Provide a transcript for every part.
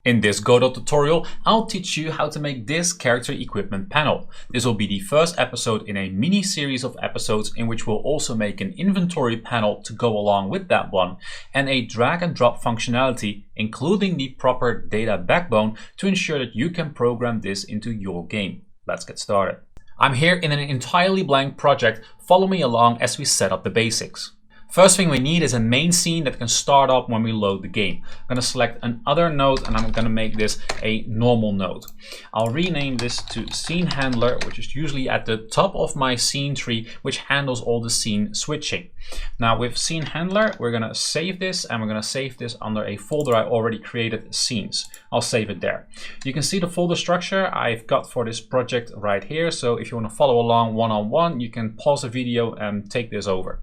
In this Godot tutorial, I'll teach you how to make this character equipment panel. This will be the first episode in a mini series of episodes in which we'll also make an inventory panel to go along with that one, and a drag and drop functionality, including the proper data backbone to ensure that you can program this into your game. Let's get started. I'm here in an entirely blank project. Follow me along as we set up the basics. First thing we need is a main scene that can start up when we load the game. I'm going to select another node and I'm going to make this a normal node. I'll rename this to Scene Handler, which is usually at the top of my scene tree, which handles all the scene switching. Now with Scene Handler, we're going to save this, and we're going to save this under a folder I already created, Scenes. I'll save it there. You can see the folder structure I've got for this project right here. So if you want to follow along one-on-one, you can pause the video and take this over.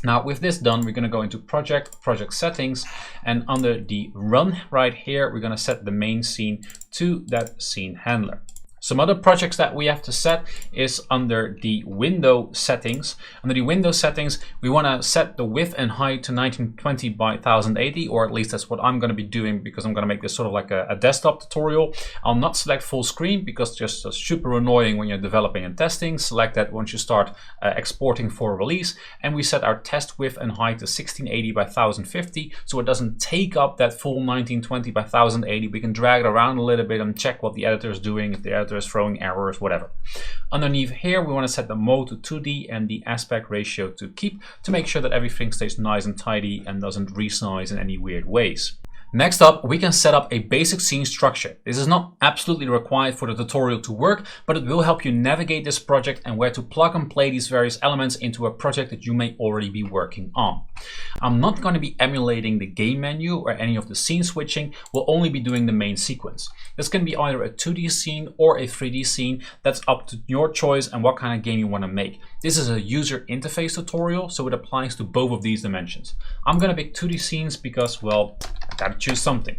Now with this done, we're going to go into project settings, and under the run right here, we're going to set the main scene to that scene handler. Some other projects that we have to set is under the window settings. Under the window settings, we want to set the width and height to 1920 by 1080, or at least that's what I'm going to be doing because I'm going to make this sort of like a desktop tutorial. I'll not select full screen because it's just super annoying when you're developing and testing. Select that once you start exporting for release, and we set our test width and height to 1680 by 1050, so it doesn't take up that full 1920 by 1080. We can drag it around a little bit and check what the editor is doing, if the editor is throwing errors, whatever. Underneath here, we want to set the mode to 2D and the aspect ratio to keep, to make sure that everything stays nice and tidy and doesn't resize in any weird ways. Next up, we can set up a basic scene structure. This is not absolutely required for the tutorial to work, but it will help you navigate this project and where to plug and play these various elements into a project that you may already be working on. I'm not going to be emulating the game menu or any of the scene switching. We'll only be doing the main sequence. This can be either a 2D scene or a 3D scene. That's up to your choice and what kind of game you want to make. This is a user interface tutorial, so it applies to both of these dimensions. I'm going to pick 2D scenes because, well, I gotta choose something.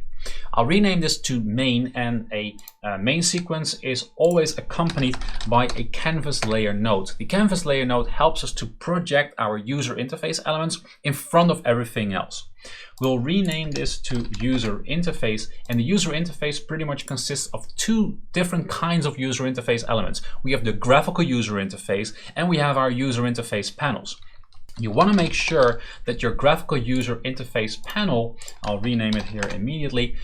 I'll rename this to main, and a main sequence is always accompanied by a canvas layer node. The canvas layer node helps us to project our user interface elements in front of everything else. We'll rename this to user interface, and the user interface pretty much consists of two different kinds of user interface elements. We have the graphical user interface and we have our user interface panels. You want to make sure that your graphical user interface panel, I'll rename it here immediately,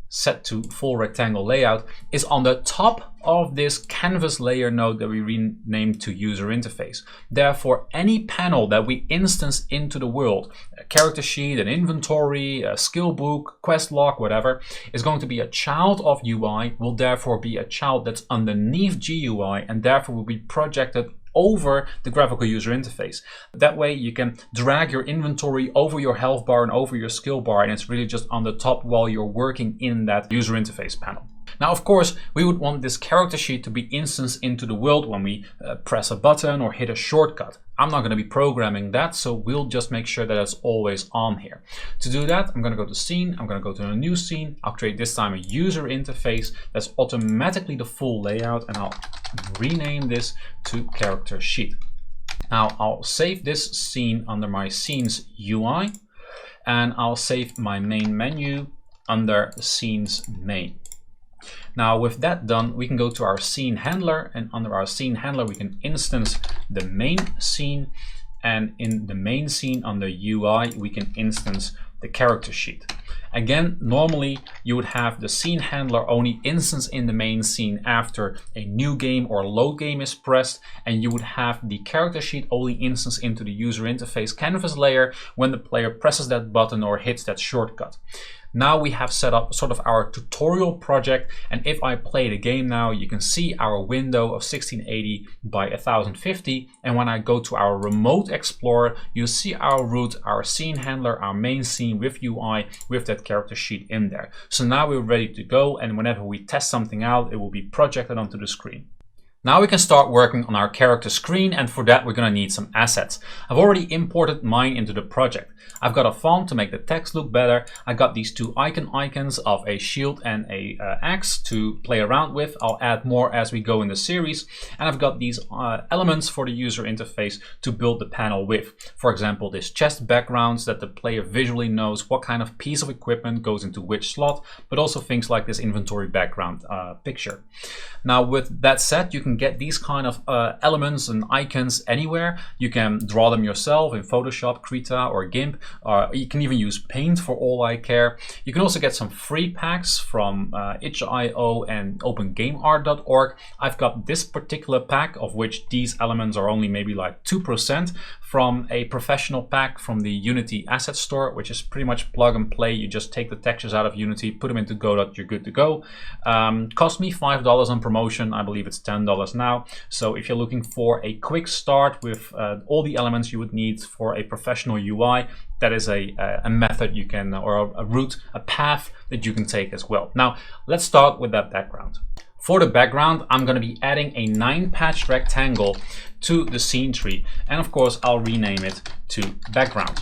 set to full rectangle layout, is on the top of this canvas layer node that we renamed to user interface. Therefore, any panel that we instance into the world, a character sheet, an inventory, a skill book, quest log, whatever, is going to be a child of UI, will therefore be a child that's underneath GUI, and therefore will be projected over the graphical user interface. That way you can drag your inventory over your health bar and over your skill bar, and it's really just on the top while you're working in that user interface panel. Now, of course, we would want this character sheet to be instanced into the world when we press a button or hit a shortcut. I'm not going to be programming that, so we'll just make sure that it's always on here. To do that, I'm going to go to Scene, I'm going to go to a new scene, I'll create this time a user interface that's automatically the full layout, and I'll rename this to Character Sheet. Now, I'll save this scene under my Scenes UI, and I'll save my main menu under Scenes Main. Now with that done, we can go to our scene handler, and under our scene handler we can instance the main scene, and in the main scene under UI we can instance the character sheet. Again, normally you would have the scene handler only instance in the main scene after a new game or load game is pressed, and you would have the character sheet only instance into the user interface canvas layer when the player presses that button or hits that shortcut. Now we have set up sort of our tutorial project, and if I play the game now, you can see our window of 1680 by 1050, and when I go to our remote explorer, you see our root, our scene handler, our main scene with UI with that character sheet in there. So now we're ready to go, and whenever we test something out, it will be projected onto the screen. Now we can start working on our character screen, and for that we're going to need some assets. I've already imported mine into the project. I've got a font to make the text look better. I got these two icons of a shield and a axe to play around with. I'll add more as we go in the series. And I've got these elements for the user interface to build the panel with. For example, this chest background so that the player visually knows what kind of piece of equipment goes into which slot, but also things like this inventory background picture. Now with that said, you can get these kind of elements and icons anywhere. You can draw them yourself in Photoshop, Krita or GIMP, or you can even use Paint for all I care. You can also get some free packs from itch.io and opengameart.org. I've got this particular pack, of which these elements are only maybe like 2%, from a professional pack from the Unity asset store, which is pretty much plug and play. You just take the textures out of Unity, put them into Godot, you're good to go. Cost me $5 on promotion. I believe it's $10 now. So if you're looking for a quick start with all the elements you would need for a professional UI, that is a method you can, or a route, a path that you can take as well. Now let's start with that background. For the background, I'm going to be adding a 9-patch rectangle to the scene tree, and of course I'll rename it to background.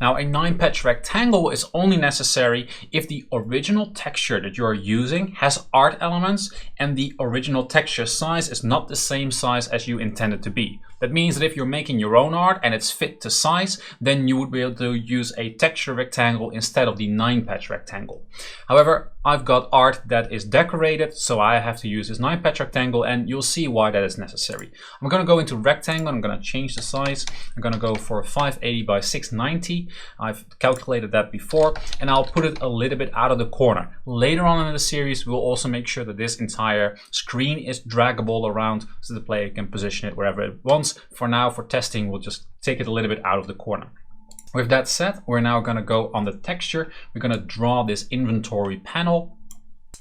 Now a 9-patch rectangle is only necessary if the original texture that you're using has art elements and the original texture size is not the same size as you intended to be. That means that if you're making your own art and it's fit to size, then you would be able to use a texture rectangle instead of the 9-patch rectangle. However, I've got art that is decorated, so I have to use this 9-patch rectangle, and you'll see why that is necessary. I'm going to go into rectangle. I'm going to change the size. I'm going to go for 580 by 690. I've calculated that before, and I'll put it a little bit out of the corner. Later on in the series, we'll also make sure that this entire screen is draggable around so the player can position it wherever it wants. For now, for testing, we'll just take it a little bit out of the corner. With that said, we're now going to go on the texture. We're going to draw this inventory panel.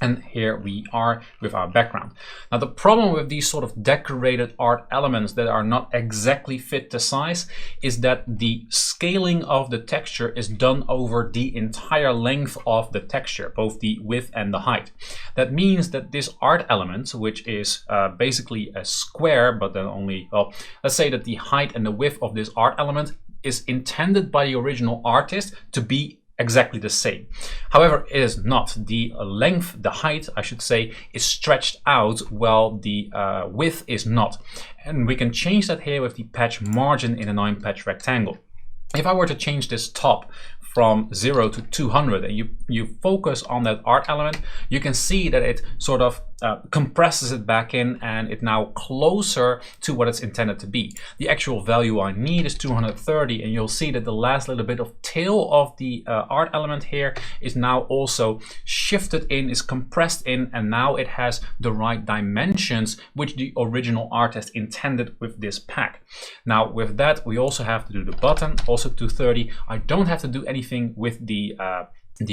And here we are with our background. Now the problem with these sort of decorated art elements that are not exactly fit to size is that the scaling of the texture is done over the entire length of the texture, both the width and the height. That means that this art element, which is basically a square, but then only, well, let's say that the height and the width of this art element is intended by the original artist to be exactly the same. However, it is not. The length, the height, I should say, is stretched out while the width is not. And we can change that here with the patch margin in a 9-patch rectangle. If I were to change this top from 0 to 200 and you focus on that art element, you can see that it sort of compresses it back in, and it's now closer to what it's intended to be. The actual value I need is 230, and you'll see that the last little bit of tail of the art element here is now also shifted in, is compressed in, and now it has the right dimensions which the original artist intended with this pack. Now with that, we also have to do the button, also 230. I don't have to do anything with the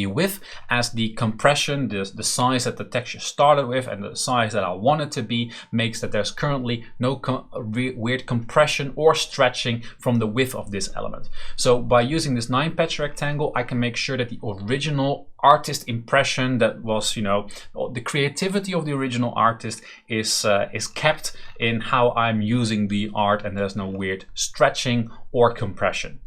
width, as the compression, the size that the texture started with and the size that I want it to be, makes that there's currently no weird compression or stretching from the width of this element. So by using this 9-patch rectangle, I can make sure that the original artist impression, that was, you know, the creativity of the original artist is kept in how I'm using the art, and there's no weird stretching or compression.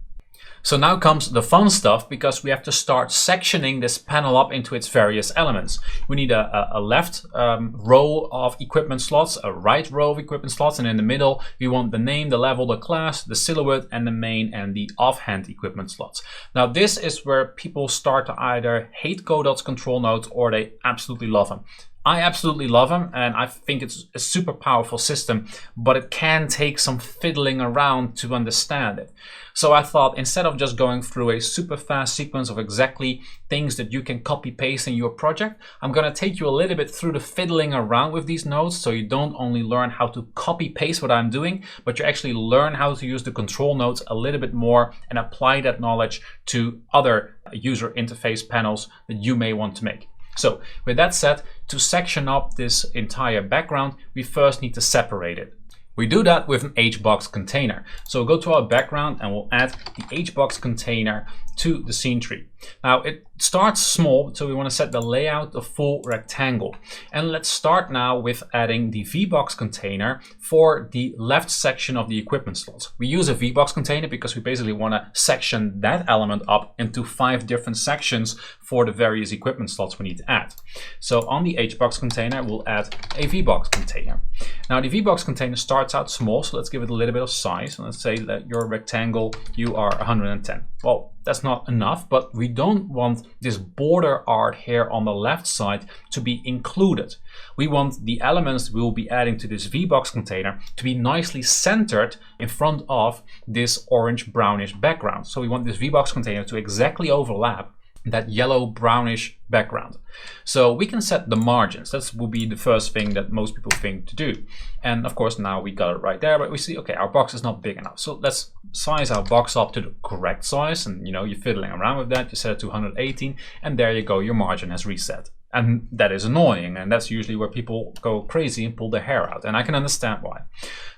So now comes the fun stuff, because we have to start sectioning this panel up into its various elements. We need a left row of equipment slots, a right row of equipment slots, and in the middle we want the name, the level, the class, the silhouette, and the main and the offhand equipment slots. Now this is where people start to either hate Godot's control nodes or they absolutely love them. I absolutely love them, and I think it's a super powerful system, but it can take some fiddling around to understand it. So I thought, instead of just going through a super fast sequence of exactly things that you can copy paste in your project, I'm going to take you a little bit through the fiddling around with these nodes, so you don't only learn how to copy paste what I'm doing, but you actually learn how to use the control nodes a little bit more and apply that knowledge to other user interface panels that you may want to make. So with that said, to section up this entire background, we first need to separate it. We do that with an HBox container. So we'll go to our background and we'll add the HBox container to the scene tree. Now it starts small, so we want to set the layout to full rectangle. And let's start now with adding the VBox container for the left section of the equipment slots. We use a VBox container because we basically want to section that element up into 5 different sections for the various equipment slots we need to add. So on the HBox container, we'll add a VBox container. Now the VBox container starts out small, so let's give it a little bit of size. And let's say that your rectangle, you are 110. Well, that's not enough, but we don't want this border art here on the left side to be included. We want the elements we'll be adding to this VBox container to be nicely centered in front of this orange brownish background. So we want this VBox container to exactly overlap that yellow brownish background. So we can set the margins. That will be the first thing that most people think to do. And of course now we got it right there, but we see, okay, our box is not big enough. So let's size our box up to the correct size. And you know, you're fiddling around with that, you set it to 118 and there you go, your margin has reset. And that is annoying, and that's usually where people go crazy and pull their hair out, and I can understand why.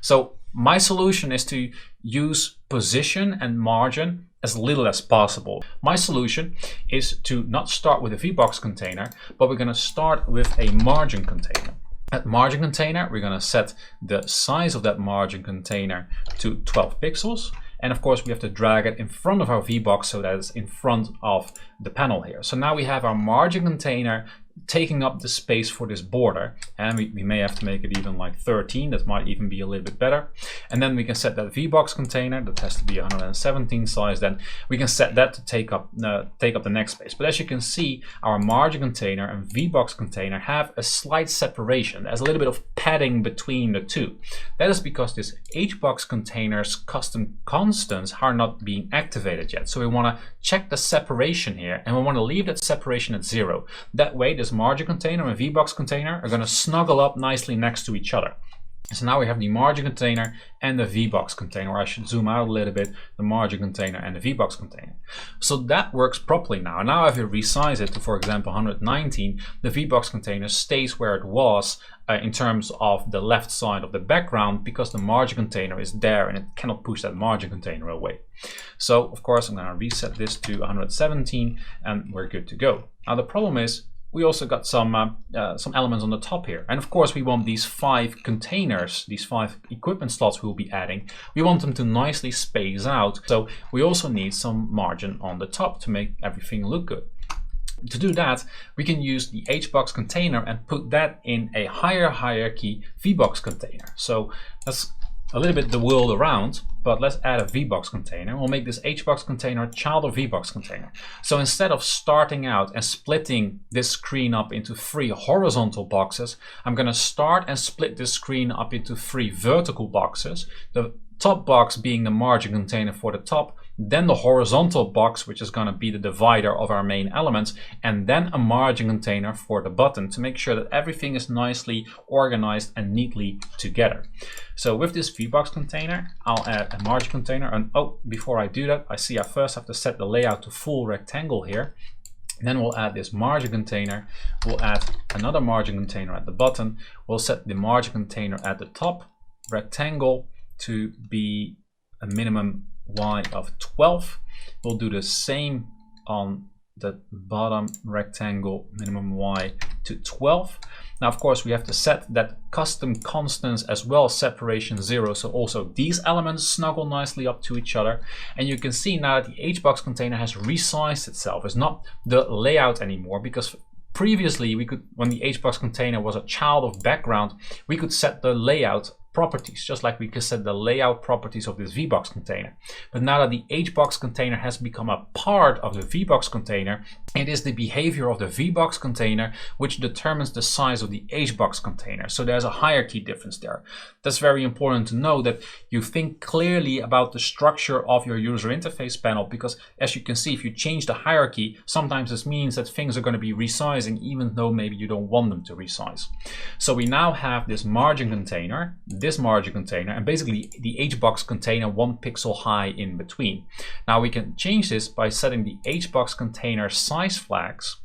So my solution is to use position and margin as little as possible. My solution is to not start with a VBox container, but we're going to start with a margin container. At margin container, we're going to set the size of that margin container to 12 pixels. And of course, we have to drag it in front of our VBox so that it's in front of the panel here. So now we have our margin container taking up the space for this border, and we may have to make it even like 13. That might even be a little bit better. And then we can set that VBox container, that has to be 117 size, then we can set that to take up the next space. But as you can see, our margin container and VBox container have a slight separation. There's a little bit of padding between the two. That is because this HBox container's custom constants are not being activated yet. So we want to check the separation here, and we want to leave that separation at 0. That way this margin container and VBox container are going to snuggle up nicely next to each other. So now we have the margin container and the VBox container, or I should zoom out a little bit, the margin container and the VBox container. So that works properly now. Now if you resize it to, for example, 119, the VBox container stays where it was in terms of the left side of the background, because the margin container is there and it cannot push that margin container away. So of course I'm going to reset this to 117 and we're good to go. Now the problem is, we also got some elements on the top here. And of course, we want these 5 containers, these 5 equipment slots we'll be adding, we want them to nicely space out. So we also need some margin on the top to make everything look good. To do that, we can use the HBox container and put that in a higher hierarchy VBox container. So that's a little bit the world around, but let's add a VBox container. We'll make this HBox container a child of VBox container. So instead of starting out and splitting this screen up into 3 horizontal boxes, I'm going to start and split this screen up into 3 vertical boxes. The top box being the margin container for the top, then the horizontal box, which is going to be the divider of our main elements, and then a margin container for the button, to make sure that everything is nicely organized and neatly together. So with this VBox container, I'll add a margin container. And oh, before I do that, I see I first have to set the layout to full rectangle here. Then we'll add this margin container. We'll add another margin container at the bottom. We'll set the margin container at the top, rectangle, to be a minimum Y of 12. We'll do the same on the bottom rectangle, minimum Y to 12. Now, of course, we have to set that custom constants as well, separation 0. So also these elements snuggle nicely up to each other. And you can see now that the HBox container has resized itself. It's not the layout anymore, because previously we could, when the HBox container was a child of background, we could set the layout properties, just like we can set the layout properties of this VBox container. But now that the HBox container has become a part of the VBox container, it is the behavior of the VBox container which determines the size of the HBox container. So there's a hierarchy difference there. That's very important to know, that you think clearly about the structure of your user interface panel, because as you can see, if you change the hierarchy, sometimes this means that things are going to be resizing even though maybe you don't want them to resize. So we now have this margin container, this margin container and basically the HBox container 1 pixel high in between. Now we can change this by setting the HBox container size flags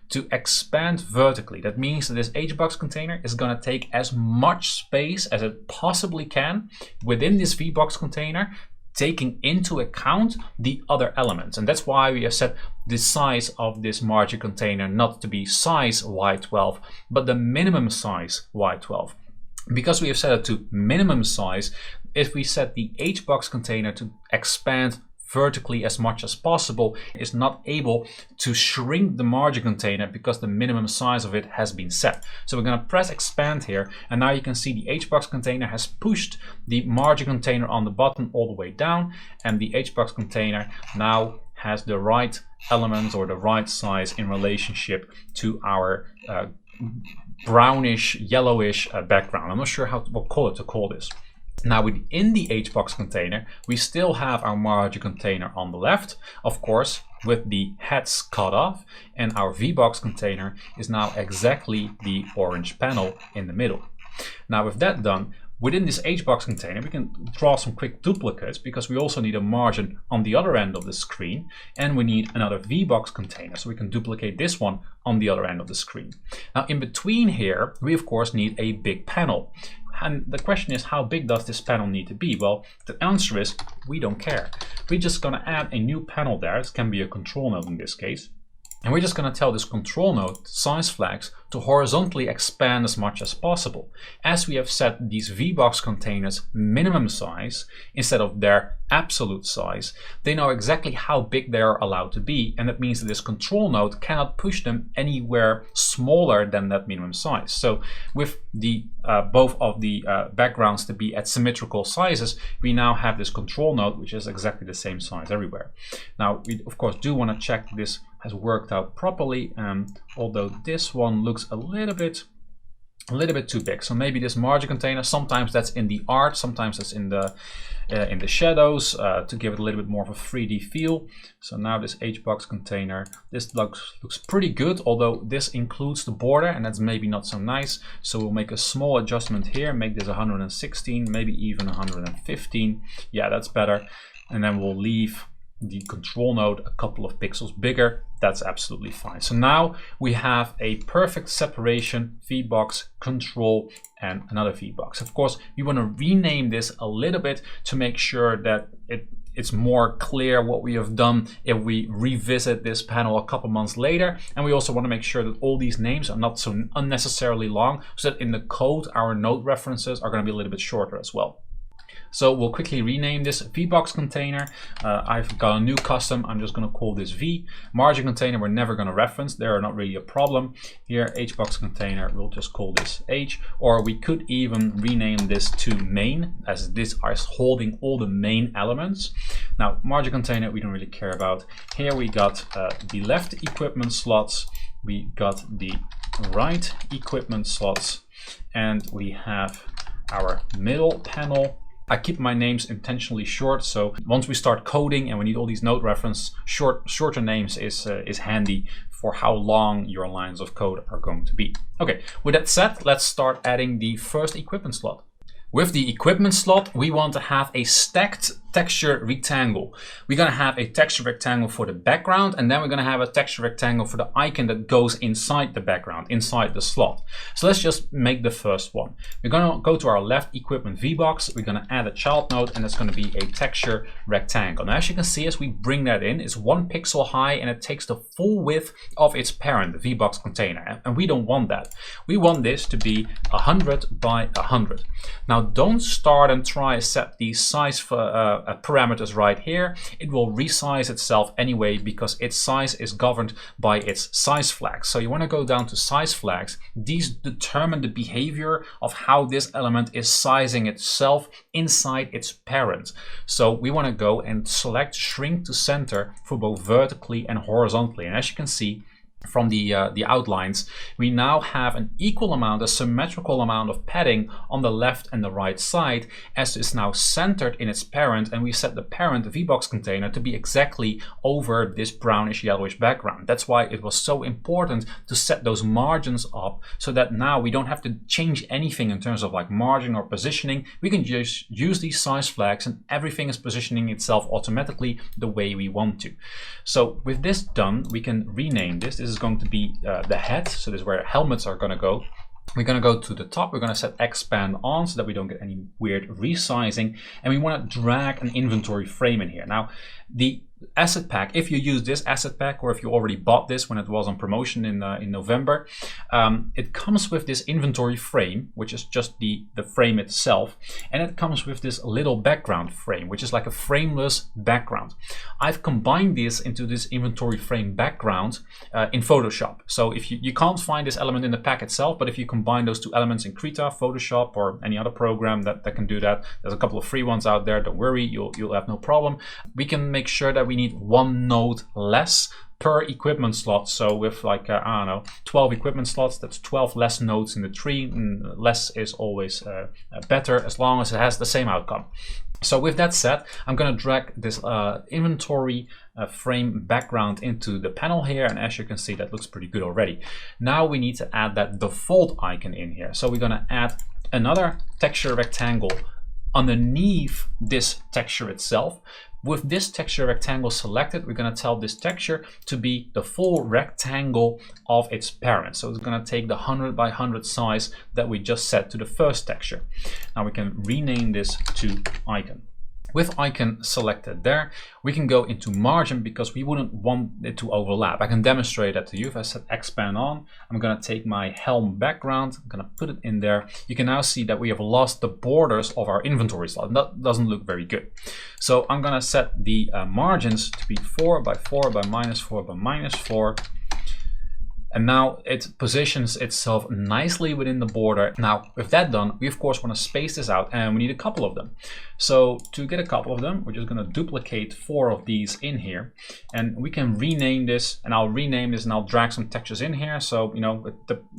to expand vertically. That means that this HBox container is going to take as much space as it possibly can within this VBox container, taking into account the other elements. And that's why we have set the size of this margin container not to be size Y12, but the minimum size Y12. Because we have set it to minimum size, if we set the HBox container to expand vertically as much as possible, it's not able to shrink the margin container because the minimum size of it has been set. So we're going to press expand here, and now you can see the HBox container has pushed the margin container on the bottom all the way down, and the HBox container now has the right elements or the right size in relationship to our brownish, yellowish background. I'm not sure what color to call this. Now within the HBox container, we still have our margin container on the left, of course, with the heads cut off, and our VBox container is now exactly the orange panel in the middle. Now with that done, within this HBox container, we can draw some quick duplicates because we also need a margin on the other end of the screen, and we need another VBox container, so we can duplicate this one on the other end of the screen. Now in between here, we of course need a big panel. And the question is, how big does this panel need to be? Well, the answer is, we don't care. We're just going to add a new panel there. It can be a control node in this case. And we're just going to tell this control node size flags to horizontally expand as much as possible. As we have set these VBox containers minimum size instead of their absolute size, they know exactly how big they are allowed to be, and that means that this control node cannot push them anywhere smaller than that minimum size. So with the both of the backgrounds to be at symmetrical sizes, we now have this control node which is exactly the same size everywhere. Now we of course do want to check this has worked out properly, although this one looks a little bit too big. So maybe this margin container, sometimes that's in the art, sometimes that's in the shadows to give it a little bit more of a 3D feel. So now this HBox container, this looks pretty good, although this includes the border and that's maybe not so nice. So we'll make a small adjustment here, make this 116, maybe even 115. Yeah, that's better. And then we'll leave the control node a couple of pixels bigger. That's absolutely fine. So now we have a perfect separation, VBox, control, and another VBox. Of course, we want to rename this a little bit to make sure that it's more clear what we have done if we revisit this panel a couple months later. And we also want to make sure that all these names are not so unnecessarily long, so that in the code our node references are going to be a little bit shorter as well. So we'll quickly rename this VBox container. I've got a new custom. I'm just going to call this V. Margin container we're never going to reference. They're not really a problem. Here, HBox container, we'll just call this H. Or we could even rename this to main, as this is holding all the main elements. Now, margin container we don't really care about. Here we got the left equipment slots. We got the right equipment slots. And we have our middle panel. I keep my names intentionally short, so once we start coding and we need all these node reference, shorter names is handy for how long your lines of code are going to be. Okay, with that said, let's start adding the first equipment slot. With the equipment slot, we want to have a stacked texture rectangle. We're going to have a texture rectangle for the background, and then we're going to have a texture rectangle for the icon that goes inside the background, inside the slot. So let's just make the first one. We're going to go to our left equipment VBox. We're going to add a child node, and it's going to be a texture rectangle. Now, as you can see, as we bring that in, it's 1 pixel high, and it takes the full width of its parent, the VBox container. And we don't want that. We want this to be 100 by 100. Now, don't start and try to set these size for parameters right here. It will resize itself anyway because its size is governed by its size flags. So you want to go down to size flags. These determine the behavior of how this element is sizing itself inside its parent. So we want to go and select shrink to center for both vertically and horizontally. And as you can see, from the outlines, we now have an equal amount, a symmetrical amount of padding on the left and the right side, as it's now centered in its parent, and we set the parent, the VBox container, to be exactly over this brownish yellowish background. That's why it was so important to set those margins up, so that now we don't have to change anything in terms of like margin or positioning. We can just use these size flags and everything is positioning itself automatically the way we want to. So with this done, we can rename this. This is going to be the head, so this is where helmets are going to go. We're going to go to the top, we're going to set expand on so that we don't get any weird resizing, and we want to drag an inventory frame in here. Now the asset pack, if you use this asset pack, or if you already bought this when it was on promotion in November, it comes with this inventory frame, which is just the frame itself, and it comes with this little background frame, which is like a frameless background. I've combined this into this inventory frame background in Photoshop. So if you can't find this element in the pack itself, but if you combine those two elements in Krita, Photoshop, or any other program that can do that, there's a couple of free ones out there, don't worry, you'll have no problem. We can make sure that we need one node less per equipment slot. So with like I don't know, 12 equipment slots, that's 12 less nodes in the tree, and less is always better as long as it has the same outcome. So with that said, I'm going to drag this inventory frame background into the panel here, and as you can see, that looks pretty good already. Now we need to add that default icon in here. So we're going to add another texture rectangle underneath this texture itself. With this texture rectangle selected, we're going to tell this texture to be the full rectangle of its parent. So it's going to take the 100 by 100 size that we just set to the first texture. Now we can rename this to icon. With icon selected there, we can go into margin because we wouldn't want it to overlap. I can demonstrate that to you. If I set expand on, I'm going to take my helm background, I'm going to put it in there. You can now see that we have lost the borders of our inventory slot. That doesn't look very good. So I'm going to set the margins to be 4 by 4 by minus 4 by minus 4. And now it positions itself nicely within the border. Now, with that done, we of course want to space this out, and we need a couple of them. So to get a couple of them, we're just going to duplicate 4 of these in here, and we can rename this, and I'll rename this and I'll drag some textures in here. So, you know,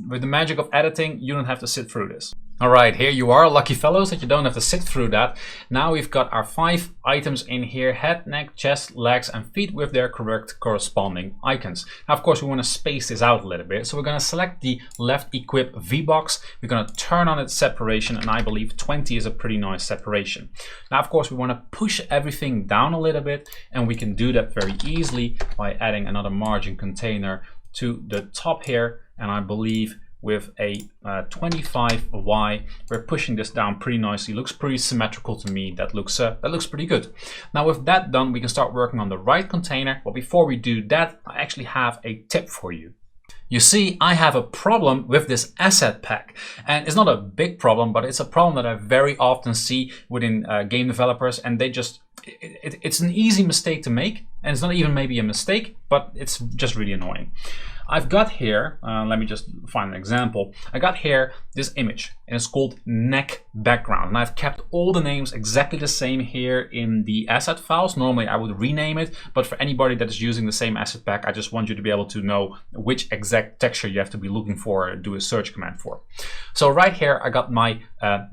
with the magic of editing, you don't have to sit through this. All right, here you are, lucky fellows, that you don't have to sit through that. Now we've got our 5 items in here: head, neck, chest, legs, and feet with their correct corresponding icons. Now, of course, we want to space this out a little bit. So we're going to select the left equip VBox. We're going to turn on its separation, and I believe 20 is a pretty nice separation. Now, of course, we want to push everything down a little bit, and we can do that very easily by adding another margin container to the top here, and I believe with a 25Y, we're pushing this down pretty nicely. Looks pretty symmetrical to me. That looks pretty good. Now with that done, we can start working on the right container. But before we do that, I actually have a tip for you. You see, I have a problem with this asset pack, and it's not a big problem, but it's a problem that I very often see within game developers, and they just it's an easy mistake to make, and it's not even maybe a mistake, but it's just really annoying. I've got here, let me just find an example. I got here this image, and it's called neck background, and I've kept all the names exactly the same here in the asset files. Normally I would rename it, but for anybody that is using the same asset pack, I just want you to be able to know which exact texture you have to be looking for, or do a search command for. So right here I got my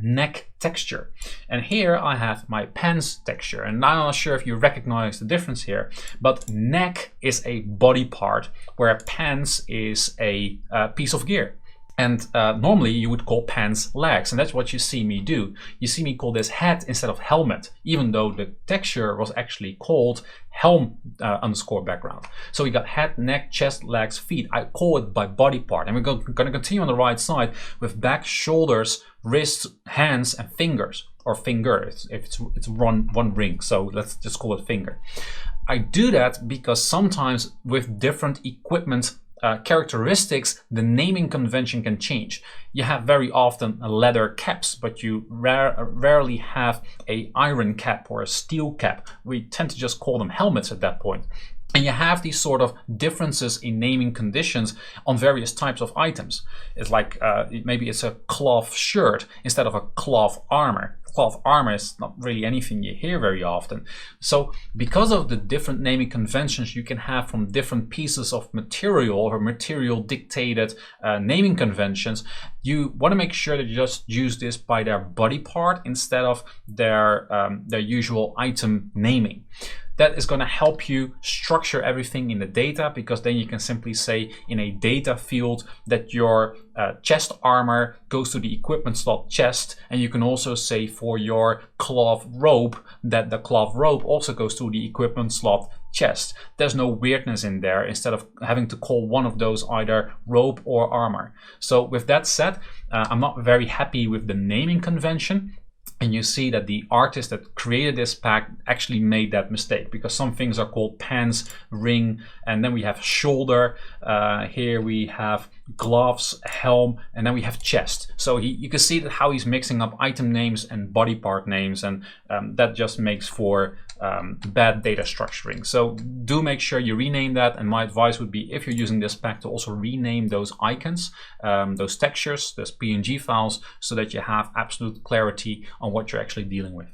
neck texture, and here I have my pants texture, and I'm not sure if you recognize the difference here, but neck is a body part where pants is a piece of gear. And normally you would call pants legs, and that's what you see me do. You see me call this head instead of helmet, even though the texture was actually called helm underscore background. So we got head, neck, chest, legs, feet. I call it by body part, and we're going to continue on the right side with back, shoulders, wrists, hands, and fingers, or finger if it's one ring. So let's just call it finger. I do that because sometimes with different equipment characteristics, the naming convention can change. You have very often leather caps, but you rarely have a iron cap or a steel cap. We tend to just call them helmets at that point. And you have these sort of differences in naming conditions on various types of items. It's like maybe it's a cloth shirt instead of a cloth armor. Cloth armor is not really anything you hear very often. So because of the different naming conventions you can have from different pieces of material or material dictated naming conventions, you want to make sure that you just use this by their body part instead of their usual item naming. That is going to help you structure everything in the data, because then you can simply say in a data field that your chest armor goes to the equipment slot chest, and you can also say for your cloth robe that the cloth robe also goes to the equipment slot chest. There's no weirdness in there, instead of having to call one of those either robe or armor. So with that said, I'm not very happy with the naming convention. And you see that the artist that created this pack actually made that mistake, because some things are called pants, ring, and then we have shoulder. Here we have gloves, helm, and then we have chest. So you can see that how he's mixing up item names and body part names, and that just makes for bad data structuring. So do make sure you rename that, and my advice would be, if you're using this pack, to also rename those icons, those textures, those PNG files, so that you have absolute clarity on what you're actually dealing with.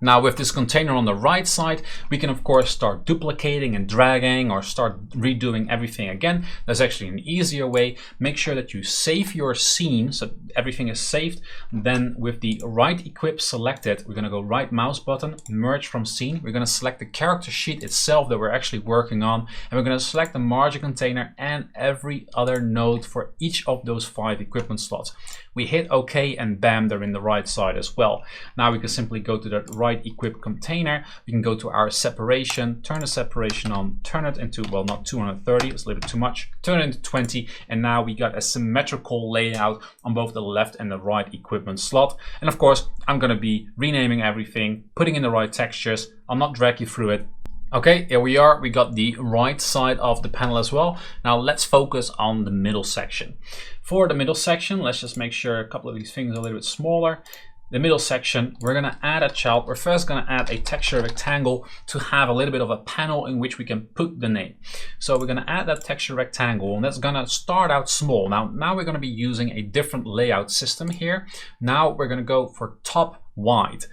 Now with this container on the right side, we can of course start duplicating and dragging, or start redoing everything again. There's actually an easier way. Make sure that you save your scene so everything is saved. Then with the right equip selected, we're going to go right mouse button, merge from scene. We're going to select the character sheet itself that we're actually working on, and we're going to select the margin container and every other node for each of those 5 equipment slots. We hit OK, and bam, they're in the right side as well. Now we can simply go to the right equip container. We can go to our separation, turn the separation on, turn it into, well, not 230, it's a little bit too much, turn it into 20, and now we got a symmetrical layout on both the left and the right equipment slot. And of course, I'm going to be renaming everything, putting in the right textures. I'll not drag you through it. Okay, here we are. We got the right side of the panel as well. Now let's focus on the middle section. For the middle section, let's just make sure a couple of these things are a little bit smaller. The middle section, we're going to add a child. We're first going to add a texture rectangle to have a little bit of a panel in which we can put the name. So we're going to add that texture rectangle, and that's going to start out small. Now we're going to be using a different layout system here. Now we're going to go for top wide.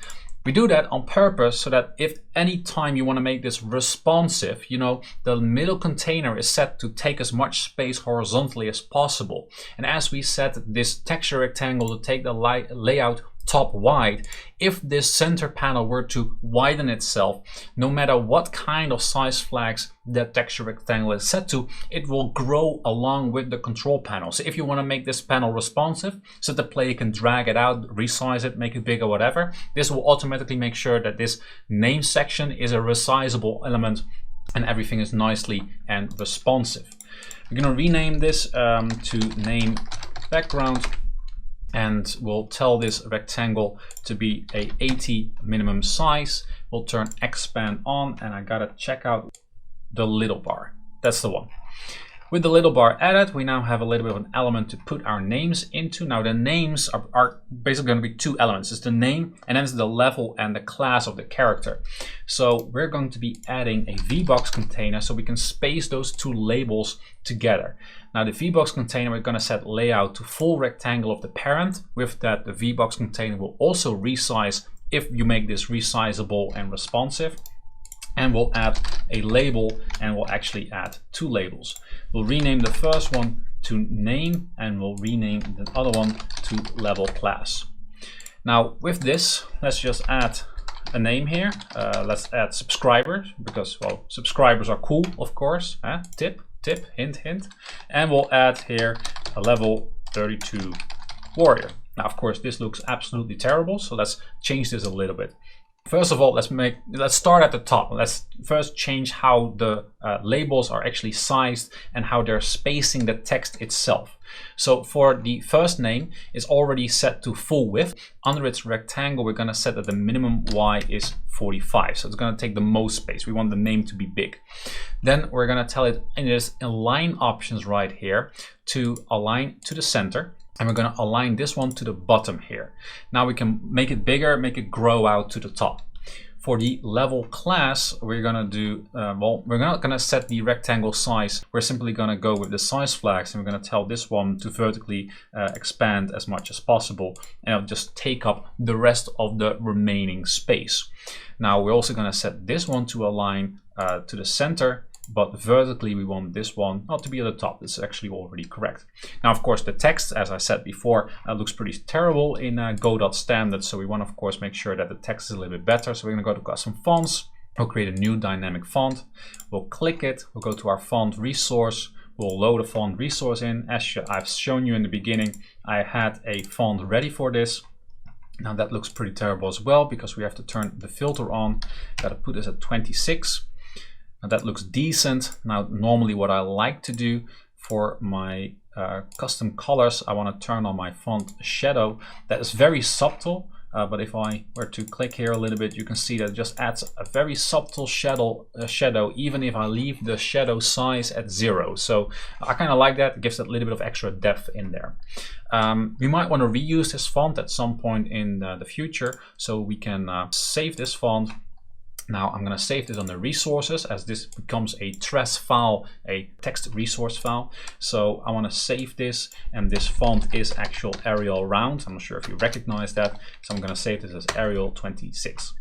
We do that on purpose so that if any time you want to make this responsive, you know, the middle container is set to take as much space horizontally as possible. And as we set this texture rectangle to take the layout top wide, if this center panel were to widen itself, no matter what kind of size flags that texture rectangle is set to, it will grow along with the control panel. So if you want to make this panel responsive, so the player can drag it out, resize it, make it bigger, whatever, this will automatically make sure that this name section is a resizable element and everything is nicely and responsive. We're going to rename this to name background, and we'll tell this rectangle to be a 80 minimum size. We'll turn expand on, and I gotta check out the little bar. That's the one. With the little bar added, we now have a little bit of an element to put our names into. Now the names are basically going to be 2 elements. It's the name, and then it's the level and the class of the character. So we're going to be adding a VBox container so we can space those 2 labels together. Now the VBox container, we're going to set layout to full rectangle of the parent. With that, the VBox container will also resize if you make this resizable and responsive. And we'll add a label, and we'll actually add 2 labels. We'll rename the first one to name, and we'll rename the other one to level class. Now with this, let's just add a name here. Let's add subscribers, because, well, subscribers are cool, of course. Tip, hint, hint. And we'll add here a level 32 warrior. Now, of course, this looks absolutely terrible, so let's change this a little bit. First of all, let's start at the top. Let's first change how the labels are actually sized and how they're spacing the text itself. So for the first name, it's already set to full width. Under its rectangle, we're going to set that the minimum Y is 45. So it's going to take the most space. We want the name to be big. Then we're going to tell it, and there's align options right here, to align to the center. And we're going to align this one to the bottom here. Now we can make it bigger, make it grow out to the top. For the level class, we're gonna do, well, we're not gonna set the rectangle size. We're simply gonna go with the size flags, and we're gonna tell this one to vertically expand as much as possible, and it'll just take up the rest of the remaining space. Now we're also gonna set this one to align to the center, but vertically we want this one not to be at the top. This is actually already correct. Now, of course, the text, as I said before, looks pretty terrible in Godot standard, so we want to, of course, make sure that the text is a little bit better. So we're going to go to custom fonts. We'll create a new dynamic font. We'll click it. We'll go to our font resource. We'll load a font resource in. As I've shown you in the beginning, I had a font ready for this. Now that looks pretty terrible as well, because we have to turn the filter on. Got to put this at 26. Now that looks decent. Now normally what I like to do for my custom colors, I want to turn on my font shadow. That is very subtle, but if I were to click here a little bit, you can see that it just adds a very subtle shadow, even if I leave the shadow size at 0. So I kind of like that. It gives that little bit of extra depth in there. We might want to reuse this font at some point in the future, so we can save this font. Now I'm going to save this on the resources, as this becomes a TRES file, a text resource file. So I want to save this, and this font is actual Arial round. I'm not sure if you recognize that. So I'm going to save this as Arial 26.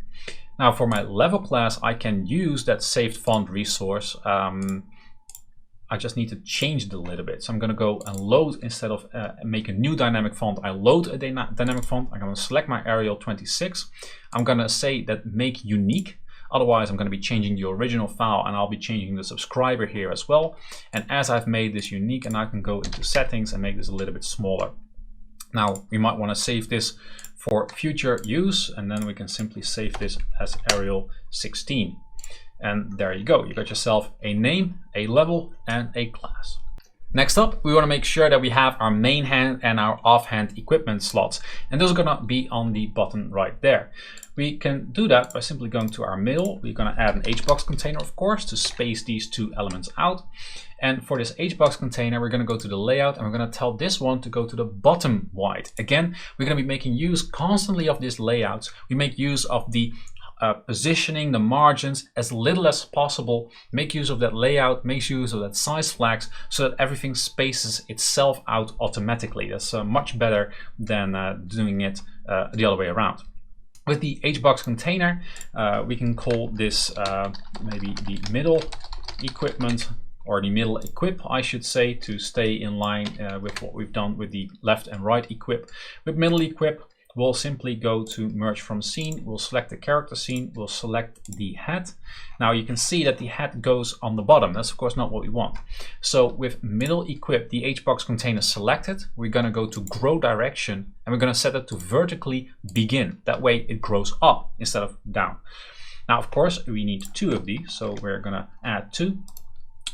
Now for my level class, I can use that saved font resource. I just need to change it a little bit. So I'm going to go and load, instead of make a new dynamic font, I load a dynamic font. I'm going to select my Arial 26. I'm going to say that make unique. Otherwise, I'm going to be changing the original file, and I'll be changing the subscriber here as well. And as I've made this unique, and I can go into settings and make this a little bit smaller. Now, we might want to save this for future use, and then we can simply save this as Arial 16. And there you go. You got yourself a name, a level, and a class. Next up, we want to make sure that we have our main hand and our offhand equipment slots, and those are going to be on the button right there. We can do that by simply going to our middle. We're going to add an HBox container, of course, to space these two elements out. And for this HBox container, we're going to go to the layout, and we're going to tell this one to go to the bottom wide. Again, we're going to be making use constantly of this layout. We make use of the positioning, the margins, as little as possible. Make use of that layout, make use of that size flags, so that everything spaces itself out automatically. That's much better than doing it the other way around. With the HBox container, we can call this maybe the middle equipment, or the middle equip, I should say, to stay in line with what we've done with the left and right equip. With middle equip, we'll simply go to merge from scene. We'll select the character scene. We'll select the head. Now you can see that the head goes on the bottom. That's of course not what we want. So with middle equip, the HBox container selected, we're going to go to grow direction, and we're going to set it to vertically begin. That way it grows up instead of down. Now of course we need 2 of these, so we're going to add 2.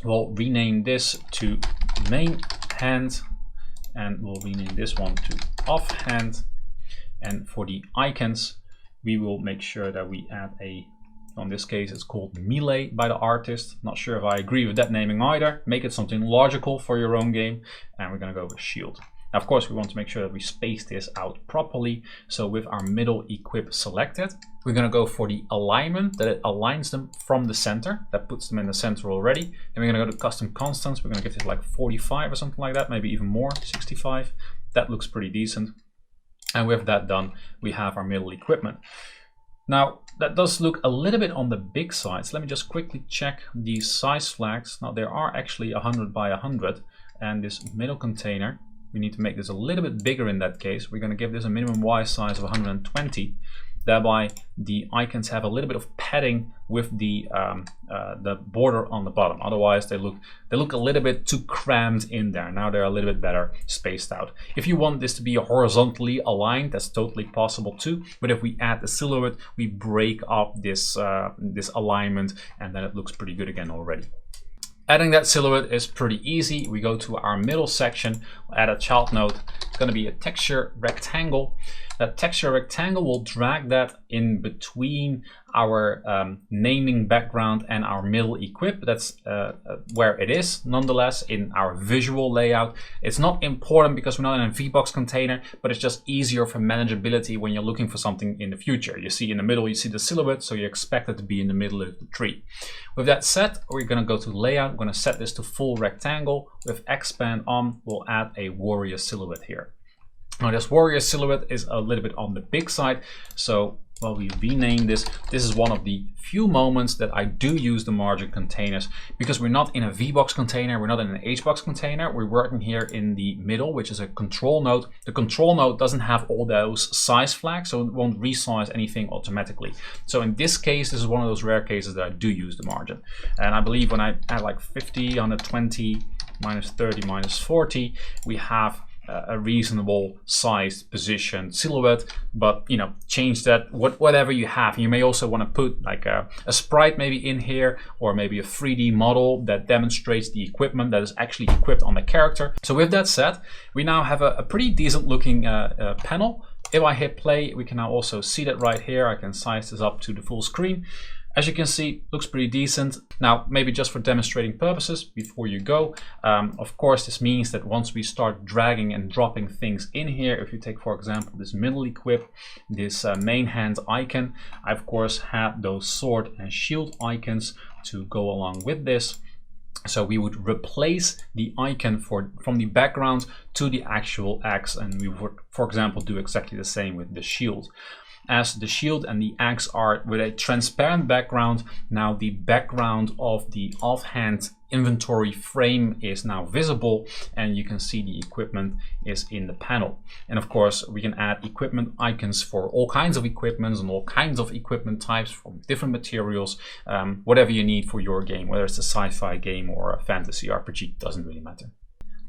We'll rename this to main hand, and we'll rename this one to offhand. And for the icons, we will make sure that we add in this case, it's called melee by the artist. Not sure if I agree with that naming either. Make it something logical for your own game. And we're going to go with shield. Now, of course, we want to make sure that we space this out properly. So with our middle equip selected, we're going to go for the alignment, that it aligns them from the center. That puts them in the center already. And we're going to go to custom constants. We're going to give this like 45 or something like that, maybe even more, 65. That looks pretty decent. And with that done, we have our middle equipment. Now, that does look a little bit on the big side. So let me just quickly check these size flags. Now, there are actually 100 by 100. And this middle container, we need to make this a little bit bigger in that case. We're going to give this a minimum Y size of 120. Thereby, the icons have a little bit of padding with the border on the bottom. Otherwise, they look a little bit too crammed in there. Now they're a little bit better spaced out. If you want this to be horizontally aligned, that's totally possible too. But if we add the silhouette, we break up this this alignment, and then it looks pretty good again already. Adding that silhouette is pretty easy. We go to our middle section, we'll add a child node. It's going to be a texture rectangle. That texture rectangle will drag that in between our naming background and our middle equip. That's where it is. Nonetheless, in our visual layout, it's not important because we're not in a VBox container, but it's just easier for manageability when you're looking for something in the future. You see in the middle, you see the silhouette, so you expect it to be in the middle of the tree. With that said, we're going to go to layout. We're going to set this to full rectangle. With expand on, we'll add a warrior silhouette here. Now this warrior silhouette is a little bit on the big side, so while we rename this, this is one of the few moments that I do use the margin containers, because we're not in a VBox container, we're not in an HBox container, we're working here in the middle, which is a control node. The control node doesn't have all those size flags, so it won't resize anything automatically. So in this case, this is one of those rare cases that I do use the margin. And I believe when I add like 50, 120, minus 30, minus 40, we have a reasonable sized position silhouette, but you know, change that whatever you have. You may also want to put like a sprite maybe in here, or maybe a 3D model that demonstrates the equipment that is actually equipped on the character. So with that said, we now have a pretty decent looking panel. If I hit play, we can now also see that right here. I can size this up to the full screen. As you can see, looks pretty decent. Now, maybe just for demonstrating purposes before you go, of course, this means that once we start dragging and dropping things in here, if you take, for example, this middle equip, this main hand icon, I, of course, have those sword and shield icons to go along with this. So we would replace the icon from the background to the actual axe, and we would, for example, do exactly the same with the shield. As the shield and the axe are with a transparent background, now the background of the offhand inventory frame is now visible, and you can see the equipment is in the panel. And of course, we can add equipment icons for all kinds of equipments and all kinds of equipment types from different materials, whatever you need for your game, whether it's a sci-fi game or a fantasy RPG, doesn't really matter.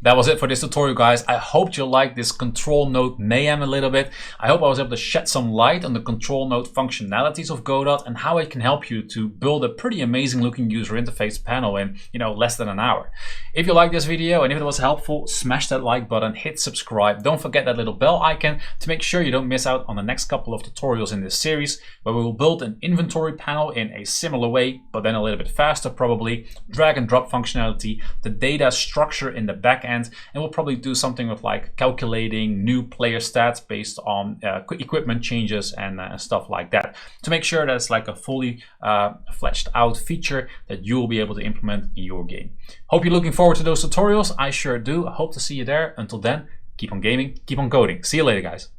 That was it for this tutorial, guys. I hope you liked this control node mayhem a little bit. I hope I was able to shed some light on the control node functionalities of Godot and how it can help you to build a pretty amazing looking user interface panel in, you know, less than an hour. If you liked this video and if it was helpful, smash that like button, hit subscribe. Don't forget that little bell icon to make sure you don't miss out on the next couple of tutorials in this series, where we will build an inventory panel in a similar way, but then a little bit faster probably, drag and drop functionality, the data structure in the back end, and we'll probably do something with like calculating new player stats based on equipment changes and stuff like that, to make sure that it's like a fully fleshed out feature that you will be able to implement in your game. Hope you're looking forward to those tutorials. I sure do. I hope to see you there. Until then, keep on gaming, keep on coding. See you later, guys.